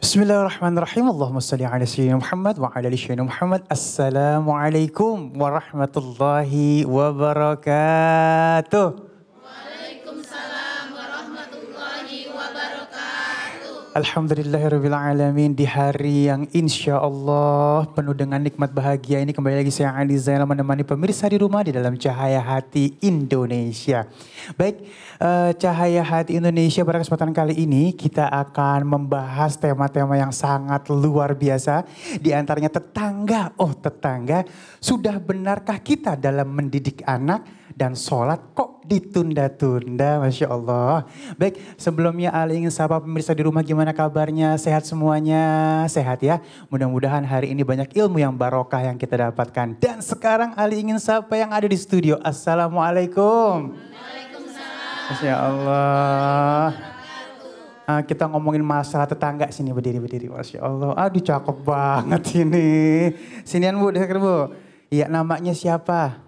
Bismillahirrahmanirrahim. Allahumma salli ala sayyidina Muhammad wa ala ali sayyidina Muhammad. Assalamualaikum warahmatullahi wabarakatuh. Alhamdulillahirrabbilalamin. Di hari yang insya Allah penuh dengan nikmat bahagia ini kembali lagi saya Ali Zainal menemani pemirsa di rumah di dalam Cahaya Hati Indonesia. Baik, Cahaya Hati Indonesia pada kesempatan kali ini kita akan membahas tema-tema yang sangat luar biasa. Di antaranya tetangga. Oh tetangga, sudah benarkah kita dalam mendidik anak dan sholat kok ditunda-tunda, Masya Allah. Baik, sebelumnya Ali ingin sapa pemirsa di rumah gimana kabarnya? Sehat semuanya? Sehat ya? Mudah-mudahan hari ini banyak ilmu yang barokah yang kita dapatkan. Dan sekarang Ali ingin sapa yang ada di studio. Assalamualaikum. Waalaikumsalam. Masya Allah. Kita ngomongin masalah tetangga, sini berdiri. Masya Allah, aduh cakep banget ini. Sinian Bu, dekat Bu. Iya, namanya siapa?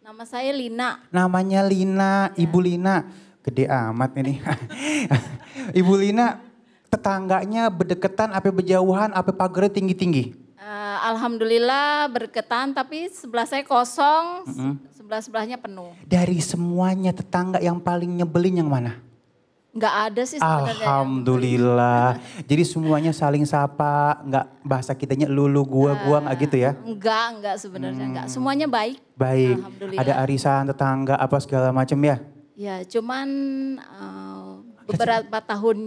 Nama saya Lina. Namanya Lina, Ibu Lina. Gede amat ini. Ibu Lina, tetangganya berdekatan, apa berjauhan, apa pagarnya tinggi-tinggi? Alhamdulillah berdeketan, tapi sebelah saya kosong, sebelah-sebelahnya penuh. Dari semuanya tetangga yang paling nyebelin yang mana? Enggak ada sih sebenarnya. Alhamdulillah. Jadi semuanya saling sapa, enggak bahasa kitanya lulu gua enggak gitu ya? Enggak sebenarnya enggak. Semuanya baik. Baik. Alhamdulillah. Ada arisan tetangga apa segala macam ya? Ya, cuman beberapa tahun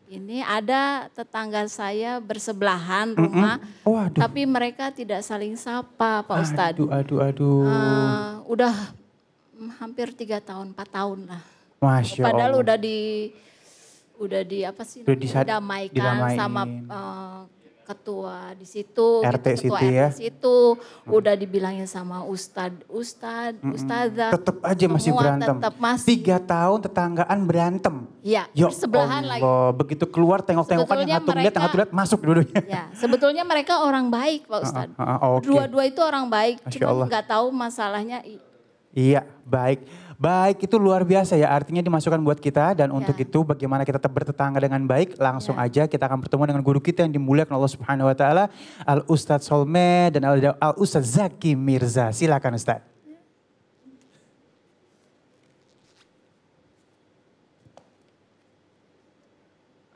ini ada tetangga saya bersebelahan rumah, Waduh. tapi mereka tidak saling sapa, Pak Ustadz. Aduh. Udah hampir 3 tahun, 4 tahun lah. Masya Padahal Allah. udah di apa sih? Didamaikan. Didamaikan sama ketua di situ, RT gitu, ketua situ RT ya. situ, udah dibilangin sama ustadzah. Tetap aja masih semua berantem. Tetap masih. 3 tahun tetanggaan berantem. Ya, Ya bersebelahan Allah, lagi. Begitu keluar tengok-tengokan yang satu lihat masuk dua-duanya. Ya, sebetulnya mereka orang baik Pak Ustadz. Okay. Dua-dua itu orang baik, Masya cuma Allah. nggak tahu masalahnya. Iya, baik. Baik itu luar biasa ya, artinya dimasukkan buat kita dan untuk itu bagaimana kita tetap bertetangga dengan baik. Langsung aja kita akan bertemu dengan guru kita yang dimuliakan Allah Subhanahu wa taala, Al Ustadz Solme dan Al Ustadz Zaki Mirza. Silakan Ustadz.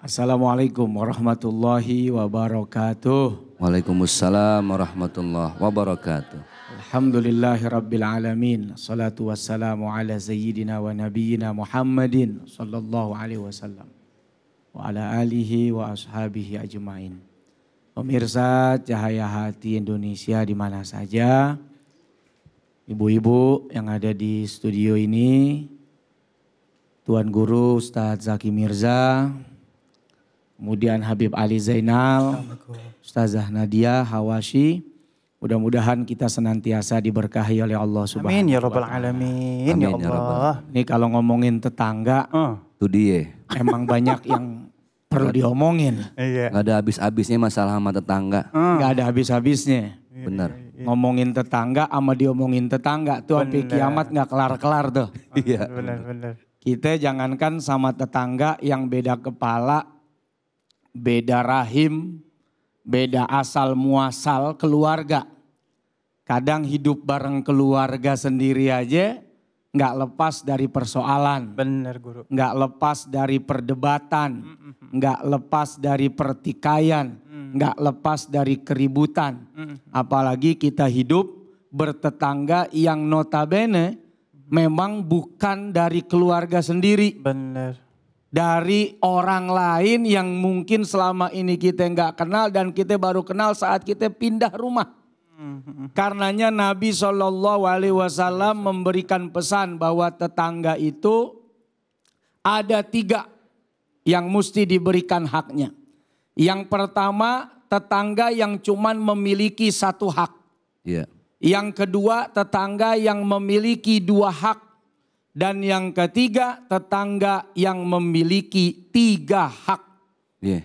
Assalamualaikum warahmatullahi wabarakatuh. Waalaikumsalam warahmatullahi wabarakatuh. Alhamdulillahirabbil alamin. Salatu wassalamu ala sayyidina wa nabiyyina Muhammadin sallallahu alaihi wasallam wa ala alihi wa ashabihi ajmain. Pemirsa Cahaya Hati Indonesia di mana saja, ibu-ibu yang ada di studio ini, Tuan Guru Ustadz Zaki Mirza, kemudian Habib Ali Zainal, Ustazah Nadia Hawashi. Mudah-mudahan kita senantiasa diberkahi oleh Allah Subhanahu wa taala. Amin ya rabbal alamin. Amin, Ya ya Allah. Ini kalau ngomongin tetangga, Itu dia. emang banyak yang perlu diomongin. Iya. Gak ada habis-habisnya masalah sama tetangga. Gak ada habis-habisnya. Benar. Ngomongin tetangga sama diomongin tetangga tuh sampai kiamat gak kelar-kelar tuh. Iya. Benar. Kita jangankan sama tetangga yang beda kepala, beda rahim, beda asal muasal keluarga. Kadang hidup bareng keluarga sendiri aja nggak lepas dari persoalan. Benar Guru. Nggak lepas dari perdebatan. Nggak lepas dari pertikaian. Nggak lepas dari keributan. Apalagi kita hidup bertetangga yang notabene memang bukan dari keluarga sendiri. Benar. Dari orang lain yang mungkin selama ini kita nggak kenal dan kita baru kenal saat kita pindah rumah. Karenanya Nabi SAW memberikan pesan bahwa tetangga itu ada 3 yang mesti diberikan haknya. Yang pertama tetangga yang cuman memiliki 1 hak. Iya. Yang kedua tetangga yang memiliki 2 hak. Dan yang ketiga tetangga yang memiliki 3 hak. Iya.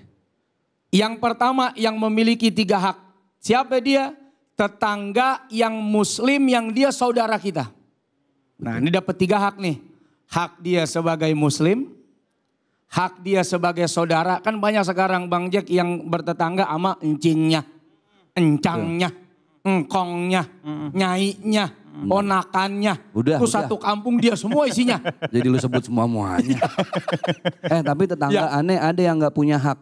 Yang pertama yang memiliki 3 hak. Siapa dia? Tetangga yang muslim yang dia saudara kita. Nah ini dapat 3 hak nih. Hak dia sebagai muslim, hak dia sebagai saudara. Kan banyak sekarang Bang Jack yang bertetangga sama encingnya, encangnya, engkongnya, nyainya, ponakannya. Itu satu kampung dia semua isinya. Jadi lu sebut semuanya. Tapi tetangga aneh ada yang nggak punya hak.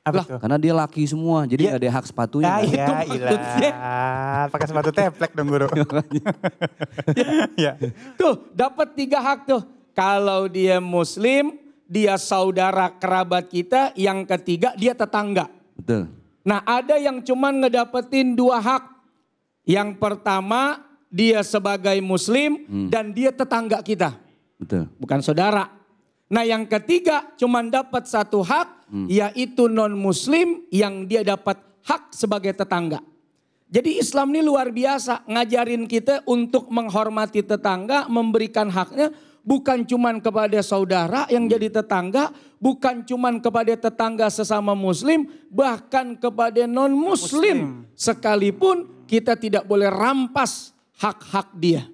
Apa tuh? Karena dia laki semua, jadi nggak ada hak sepatunya. Ya ilah, pakai sepatu teplek dong guru. Ya. Tuh dapat 3 hak tuh. Kalau dia muslim, dia saudara kerabat kita. Yang ketiga dia tetangga. Betul. Nah ada yang cuman ngedapetin 2 hak. Yang pertama dia sebagai muslim dan dia tetangga kita. Betul. Bukan saudara. Nah yang ketiga cuman dapat 1 hak. Yaitu non muslim yang dia dapat hak sebagai tetangga. Jadi Islam ini luar biasa. Ngajarin kita untuk menghormati tetangga. Memberikan haknya. Bukan cuman kepada saudara yang jadi tetangga. Bukan cuman kepada tetangga sesama muslim. Bahkan kepada non muslim. Sekalipun kita tidak boleh rampas hak-hak dia.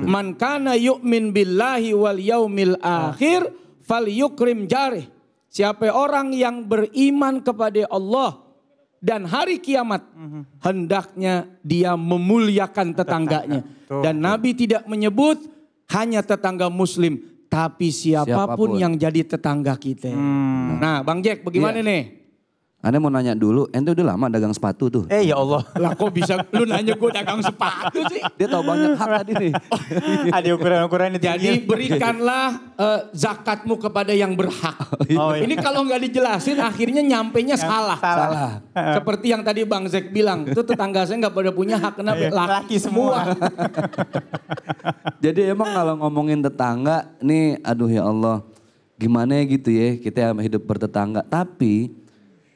Man kana yu'min billahi wal yaumil akhir fal yukrim jarih. Siapa orang yang beriman kepada Allah dan hari kiamat, hendaknya dia memuliakan tetangganya. Dan Nabi tidak menyebut hanya tetangga muslim, tapi siapapun yang jadi tetangga kita. Nah Bang Jack bagaimana nih? Anda mau nanya dulu, ente udah lama dagang sepatu tuh. Ya Allah. Lah kok bisa lu nanya gue dagang sepatu sih? Dia tahu banyak hak tadi nih. Ada ukuran-ukuran itu. Jadi berikanlah zakatmu kepada yang berhak. Ini kalau nggak dijelasin akhirnya nyampenya salah. Seperti yang tadi Bang Zek bilang, itu tetangga saya nggak pada punya hak karena laki semua. Jadi emang kalau ngomongin tetangga, nih aduh ya Allah, gimana gitu ya kita hidup bertetangga. Tapi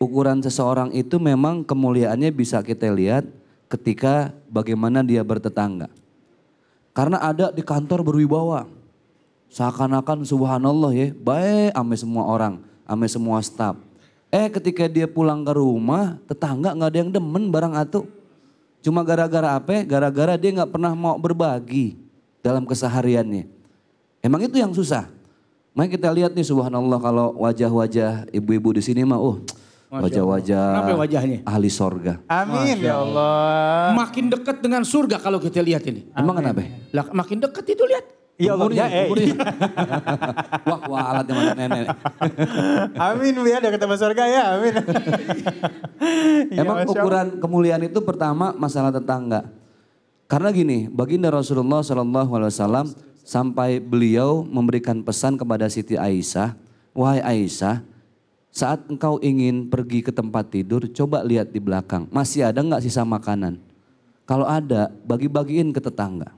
ukuran seseorang itu memang kemuliaannya bisa kita lihat ketika bagaimana dia bertetangga. Karena ada di kantor berwibawa. Seakan-akan subhanallah ya, baik ame semua orang, ame semua staf. Ketika dia pulang ke rumah, tetangga gak ada yang demen barang atuh. Cuma gara-gara apa? Gara-gara dia gak pernah mau berbagi dalam kesehariannya. Emang itu yang susah. Makanya kita lihat nih subhanallah kalau wajah-wajah ibu-ibu di sini mah wajah-wajah ahli sorga. Amin ya Allah. Makin dekat dengan surga kalau kita lihat ini. Emang kenapa? Lah makin dekat itu lihat. Ya Allah. Wah alatnya mana nenek. Amin ya, udah ketemu surga ya, amin. Emang ukuran kemuliaan itu pertama masalah tetangga. Karena gini, baginda Rasulullah SAW sampai beliau memberikan pesan kepada Siti Aisyah, wahai Aisyah, saat engkau ingin pergi ke tempat tidur, coba lihat di belakang. Masih ada nggak sisa makanan? Kalau ada, bagi-bagiin ke tetangga.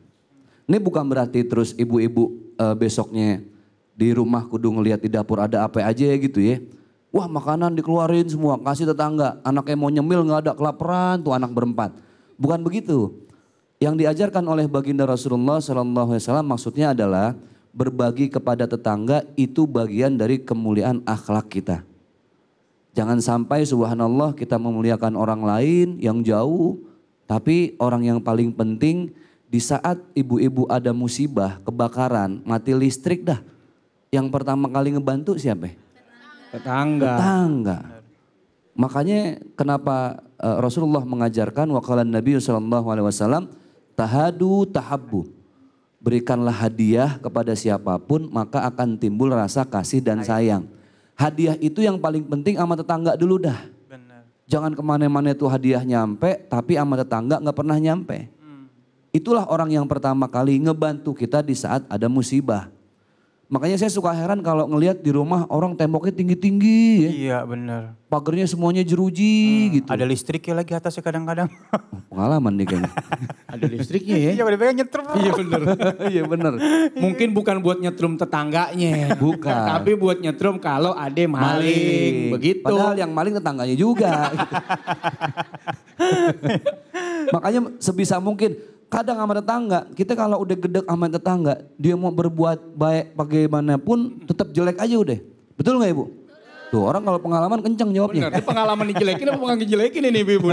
Ini bukan berarti terus ibu-ibu besoknya di rumah kudu ngelihat di dapur ada apa aja ya gitu ya. Wah makanan dikeluarin semua, kasih tetangga. Anaknya mau nyemil nggak ada, kelaparan tuh anak berempat. Bukan begitu. Yang diajarkan oleh baginda Rasulullah SAW maksudnya adalah berbagi kepada tetangga itu bagian dari kemuliaan akhlak kita. Jangan sampai subhanallah kita memuliakan orang lain yang jauh. Tapi orang yang paling penting di saat ibu-ibu ada musibah, kebakaran, mati listrik dah. Yang pertama kali ngebantu siapa? Tetangga. Makanya kenapa Rasulullah mengajarkan waqalan Nabi SAW tahadu tahabbu. Berikanlah hadiah kepada siapapun maka akan timbul rasa kasih dan sayang. Hadiah itu yang paling penting sama tetangga dulu dah. Benar. Jangan kemana-mana tuh hadiah nyampe tapi sama tetangga gak pernah nyampe. Itulah orang yang pertama kali ngebantu kita di saat ada musibah. Makanya saya suka heran kalau ngelihat di rumah orang temboknya tinggi-tinggi ya. Iya benar. Pagernya semuanya jeruji gitu. Ada listriknya lagi atasnya kadang-kadang. Pengalaman nih kayaknya. Ada listriknya ya. Iya udah pengen nyetrum. Iya bener. Iya bener. Mungkin bukan buat nyetrum tetangganya. Bukan. Tapi buat nyetrum kalau ada maling. Begitu. Padahal yang maling tetangganya juga. Makanya sebisa mungkin kadang sama tetangga, kita kalau udah gedek sama tetangga, dia mau berbuat baik bagaimanapun tetap jelek aja udah. Betul gak Ibu? Tuh orang kalau pengalaman kencang jawabnya. Bener, ini pengalaman dijelekin apa bukan dijelekin ini Ibu?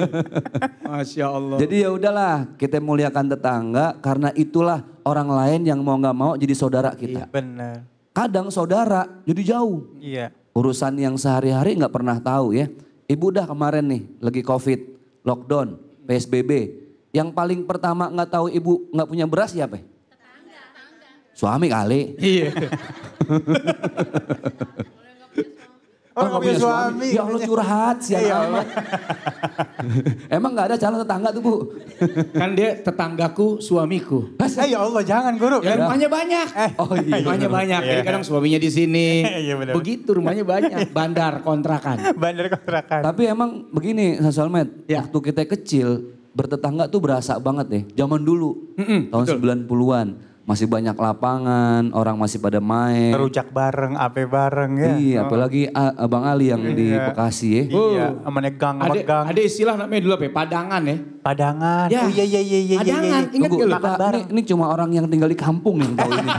Masya Allah. Jadi ya udahlah kita muliakan tetangga karena itulah orang lain yang mau gak mau jadi saudara kita. Iya benar. Kadang saudara jadi jauh. Iya. urusan yang sehari-hari nggak pernah tahu ya. Ibu dah kemarin nih lagi COVID, lockdown, PSBB. Yang paling pertama nggak tahu ibu nggak punya beras siapa? Tetangga. Suami kali. Iya. Oh, nggak punya suami. Ya Allah curhat siapa amat. Emang nggak ada calon tetangga tuh Bu? Kan dia tetanggaku, suamiku. Ya Allah jangan guru. Ya rumahnya banyak. Oh iya. Rumahnya banyak. Jadi kadang suaminya di sini. Iya, benar. Begitu rumahnya banyak. Bandar kontrakan. Bandar kontrakan. Tapi emang begini Soulmate, Ya. waktu kita kecil bertetangga tuh berasa banget deh. Zaman dulu, tahun betul. 90-an. Masih banyak lapangan, orang masih pada main. Rujak bareng, ape bareng ya. Iya, apalagi Abang Ali yang di Bekasi ya. Iya, amannya gang sama gang. Ada istilah namanya dulu apa ya? Padangan ya. Padangan. Ya. Oh iya. Padangan, ingat Tunggu, gak lu? Pak, ini cuma orang yang tinggal di kampung yang tahu ini.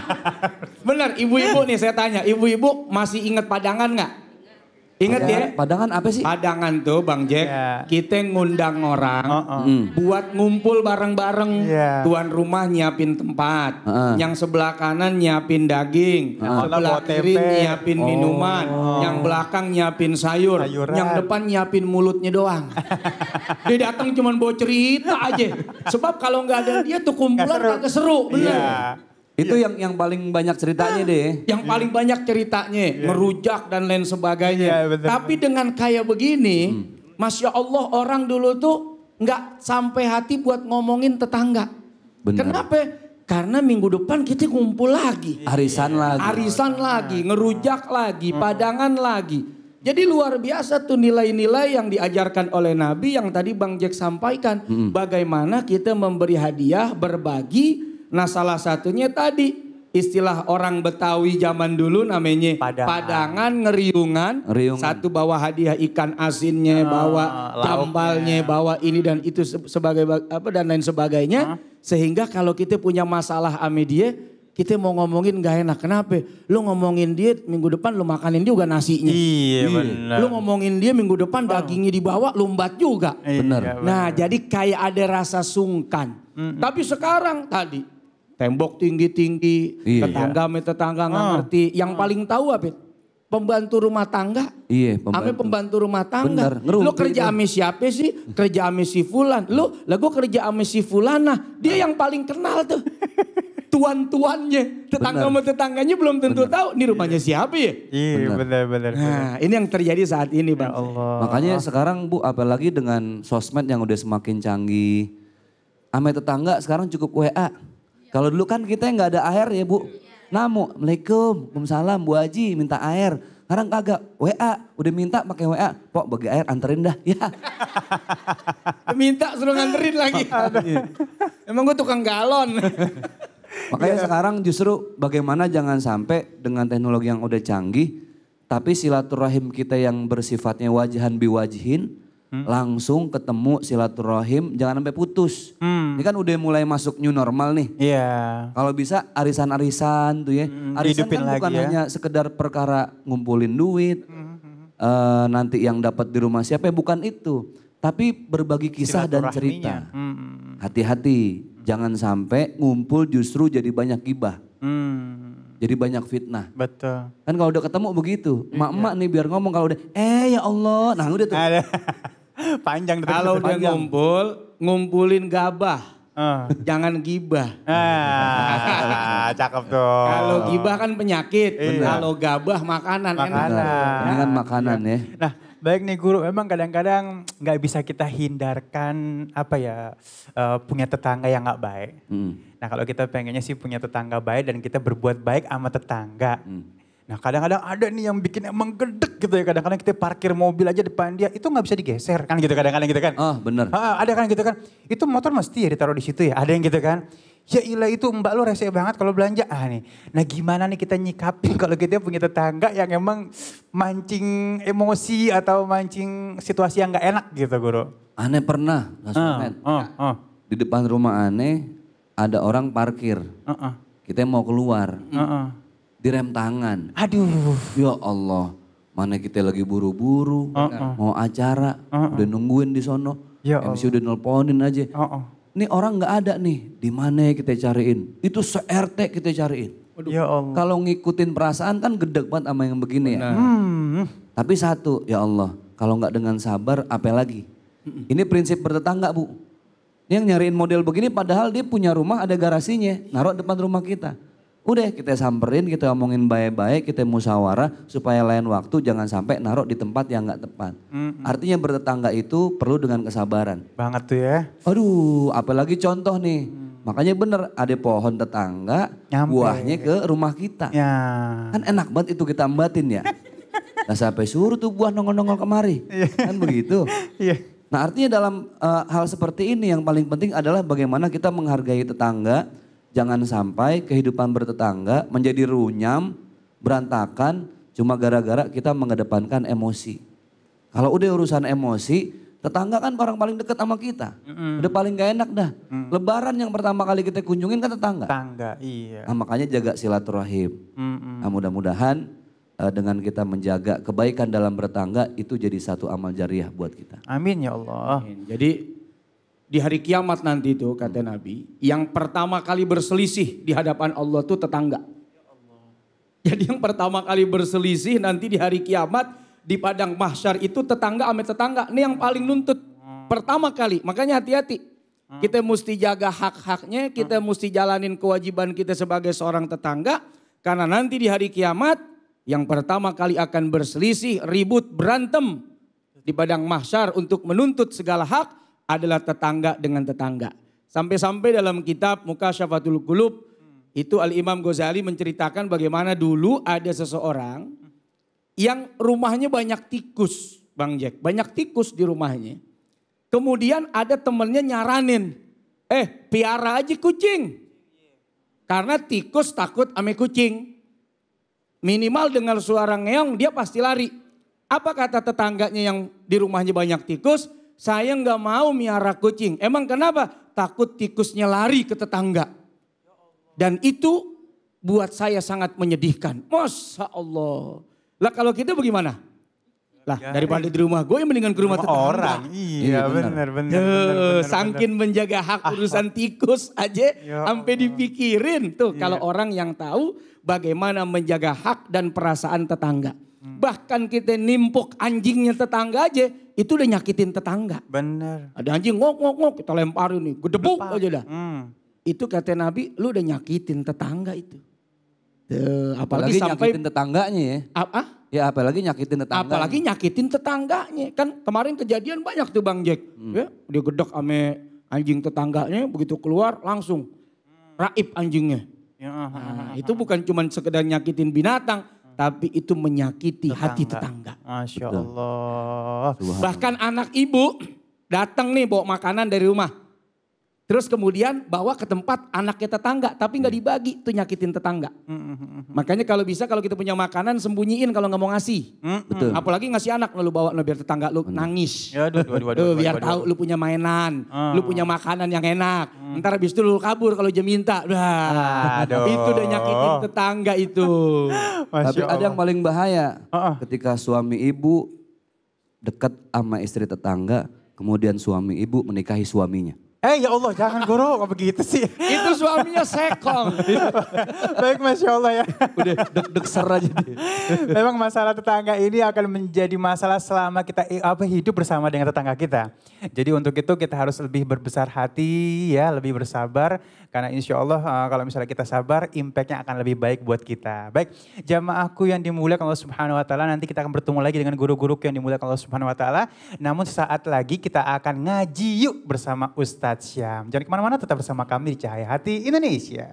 Bener, ibu-ibu nih saya tanya. Ibu-ibu masih ingat padangan gak? Ingat ya? Padangan apa sih? Padangan tuh Bang Jack, Ya. kita ngundang orang buat ngumpul bareng-bareng. Ya. Tuan rumah nyiapin tempat, Heeh. yang sebelah kanan nyiapin daging, sebelah Bawa kiri tempe. nyiapin minuman, yang belakang nyiapin sayur, Sayuran. yang depan nyiapin mulutnya doang. Dia datang cuman bawa cerita aja. Sebab kalau nggak ada dia tuh kumpulan kagak seru, bener. Iya. Itu yang paling banyak ceritanya deh. Yang paling banyak ceritanya, ngerujak dan lain sebagainya. Iya, betul. Tapi dengan kayak begini, Masya Allah orang dulu tuh nggak sampai hati buat ngomongin tetangga. Benar. Kenapa? Karena minggu depan kita ngumpul lagi. Arisan lagi. Arisan lagi, ngerujak lagi, padangan lagi. Jadi luar biasa tuh nilai-nilai yang diajarkan oleh Nabi yang tadi Bang Jack sampaikan. Bagaimana kita memberi hadiah, berbagi. Nah salah satunya tadi istilah orang Betawi zaman dulu namanya padangan ngeriungan. Ngeriungan. Satu bawa hadiah ikan asinnya, bawa tambalnya, bawa ini dan itu sebagai apa dan lain sebagainya. Sehingga kalau kita punya masalah ame dia, kita mau ngomongin gak enak. Kenapa? Lu ngomongin dia minggu depan lu makanin juga nasinya. Iya benar. Lu ngomongin dia minggu depan dagingnya dibawa lumbat juga. Benar. Nah jadi kayak ada rasa sungkan. Tapi sekarang tadi tembok tinggi-tinggi, Iya. tetangga nggak ngerti. Yang paling tahu apa? Pembantu rumah tangga. Iya, Ame pembantu rumah tangga. Bener, ngerumpi Lu kerja itu. ame siapa sih? Kerja ame si Fulan. Lah gue kerja ame si Fulana. Dia yang paling kenal tuh. Tuan-tuannya. Tetangga sama tetangganya belum tentu tahu. Ini rumahnya siapa ya? Iya benar. Nah ini yang terjadi saat ini Bang. Allah. Makanya sekarang Bu, apalagi dengan sosmed yang udah semakin canggih. Ame tetangga sekarang cukup WA. Kalau dulu kan kita nggak ada air ya Bu. Namu, Assalamualaikum, Waalaikumsalam, Bu Haji minta air. Sekarang kagak, WA, udah minta pakai WA. Pok bagi air anterin dah, ya. Minta suruh nganterin lagi. Emang gue tukang galon. Makanya sekarang justru bagaimana jangan sampai dengan teknologi yang udah canggih. Tapi silaturahim kita yang bersifatnya wajahan biwajihin. Langsung ketemu silaturahim, jangan sampai putus. Ini kan udah mulai masuk new normal nih. Iya. Kalau bisa arisan-arisan tuh ya. Arisan dihidupin kan lagi bukan ya. hanya sekedar perkara ngumpulin duit. Nanti yang dapat di rumah siapa, bukan itu. Tapi berbagi kisah dan cerita. Hati-hati, jangan sampai ngumpul justru jadi banyak gibah. Jadi banyak fitnah. Betul. Kan kalau udah ketemu begitu, emak-emak nih biar ngomong kalau udah, ya Allah, nah udah tuh. Ada. Panjang. Kalau udah ngumpul, ngumpulin gabah. Jangan gibah. Cakep tuh. Kalau gibah kan penyakit. Iya. Kalau gabah makanan. Makanan. Enak. Ini kan makanan ya. Nah, baik nih guru, memang kadang-kadang nggak bisa kita hindarkan punya tetangga yang nggak baik. Nah, kalau kita pengennya sih punya tetangga baik dan kita berbuat baik sama tetangga. Nah, kadang-kadang ada nih yang bikin emang gedek gitu ya. Kadang-kadang kita parkir mobil aja depan dia, itu nggak bisa digeser kan gitu kadang-kadang gitu kan. Oh bener. Ada kan gitu kan. Itu motor mesti ya ditaruh di situ ya. Ada yang gitu kan. Ya ilah itu mbak lo rese banget kalau belanja. Nih. Nah gimana nih kita nyikapin kalau kita punya tetangga yang emang mancing emosi atau mancing situasi yang nggak enak gitu guru. Aneh pernah, di depan rumah aneh ada orang parkir. Kita mau keluar, direm tangan. Aduh. Ya Allah, mana kita lagi buru-buru, mau acara, udah nungguin di sono. Ya MC udah nelponin aja. Ini orang nggak ada nih, di mana kita cariin? Itu se-RT kita cariin. Ya Allah. Kalau ngikutin perasaan kan gedek banget sama yang begini ya. Tapi satu, ya Allah, kalau nggak dengan sabar, apa lagi? Ini prinsip bertetangga, Bu. Ini yang nyariin model begini padahal dia punya rumah ada garasinya, naruh depan rumah kita. Udah kita samperin, kita omongin baik-baik, kita musyawarah supaya lain waktu jangan sampai naruh di tempat yang nggak tepat. Artinya bertetangga itu perlu dengan kesabaran. Banget tuh ya. Aduh, apalagi contoh nih. Makanya bener ada pohon tetangga, Nyampe. buahnya ke rumah kita. Ya. Kan enak banget itu kita ambatin ya. Nah sampai suruh tuh buah nongol-nongol kemari. Kan begitu. Iya. Nah artinya dalam hal seperti ini yang paling penting adalah bagaimana kita menghargai tetangga. Jangan sampai kehidupan bertetangga menjadi runyam, berantakan cuma gara-gara kita mengedepankan emosi. Kalau udah urusan emosi, tetangga kan orang paling dekat sama kita. Udah paling gak enak dah. Lebaran yang pertama kali kita kunjungin kan tetangga. Tetangga, iya. Nah, makanya jaga silaturahim. Nah, mudah-mudahan dengan kita menjaga kebaikan dalam bertetangga itu jadi satu amal jariah buat kita. Amin ya Allah. Jadi di hari kiamat nanti itu kata Nabi, yang pertama kali berselisih di hadapan Allah itu tetangga. Jadi yang pertama kali berselisih nanti di hari kiamat di padang mahsyar itu tetangga sama tetangga. Ini yang paling nuntut pertama kali. Makanya hati-hati. Kita mesti jaga hak-haknya, kita mesti jalanin kewajiban kita sebagai seorang tetangga. Karena nanti di hari kiamat yang pertama kali akan berselisih, ribut, berantem di padang mahsyar untuk menuntut segala hak adalah tetangga dengan tetangga. Sampai-sampai dalam kitab Mukasyafatul Qulub itu Al-Imam Ghazali menceritakan bagaimana dulu ada seseorang yang rumahnya banyak tikus, Bang Jack. Banyak tikus di rumahnya. Kemudian ada temennya nyaranin, piara aja kucing. Karena tikus takut ame kucing. Minimal dengar suara ngeong dia pasti lari. Apa kata tetangganya yang di rumahnya banyak tikus? Saya nggak mau miara kucing. Emang kenapa? Takut tikusnya lari ke tetangga. Dan itu buat saya sangat menyedihkan. Masya Allah. Lah kalau kita bagaimana? Lah daripada di rumah gue mendingan ke rumah tetangga. Orang, iya benar. Sangkin menjaga hak urusan tikus aja sampai dipikirin. Tuh kalau orang yang tahu bagaimana menjaga hak dan perasaan tetangga. Bahkan kita nimpuk anjingnya tetangga aja, itu udah nyakitin tetangga. Bener. Ada anjing ngok, kita lemparin nih, gedebuk aja dah. Itu kata Nabi, lu udah nyakitin tetangga itu. Apalagi sampai nyakitin tetangganya ya. Apa? Ya apalagi nyakitin tetangganya. Apalagi nyakitin tetangganya. Kan kemarin kejadian banyak tuh Bang Jack. Ya, dia gedek ame anjing tetangganya, begitu keluar langsung raib anjingnya. Nah, itu bukan cuma sekedar nyakitin binatang, tapi itu menyakiti hati tetangga. Masya Allah. Bahkan anak ibu datang nih bawa makanan dari rumah. Terus kemudian bawa ke tempat anaknya tetangga, tapi nggak dibagi, itu nyakitin tetangga. Makanya kalau bisa kalau kita punya makanan sembunyiin kalau nggak mau ngasih. Betul. Apalagi ngasih anak lu bawa biar tetangga lu nangis. Ya, Biar tahu lu punya mainan, lu punya makanan yang enak. Ntar habis itu lu kabur kalau dia minta. Itu udah nyakitin tetangga itu. Tapi ada yang paling bahaya ketika suami ibu dekat sama istri tetangga, kemudian suami ibu menikahi suaminya. Ya Allah jangan guru, kok begitu sih. Itu suaminya sekong. Baik Masya Allah ya. Udah deg-deg ser aja dia. Memang masalah tetangga ini akan menjadi masalah selama kita hidup bersama dengan tetangga kita. Jadi untuk itu kita harus lebih berbesar hati ya, lebih bersabar. Karena insya Allah kalau misalnya kita sabar, impactnya akan lebih baik buat kita. Baik, jamaahku yang dimuliakan Allah Subhanahu Wa Taala, nanti kita akan bertemu lagi dengan guru-guruku yang dimuliakan Allah Subhanahu Wa Taala. Namun saat lagi kita akan ngaji yuk bersama Ustadz Syam. Jangan kemana-mana, tetap bersama kami di Cahaya Hati Indonesia.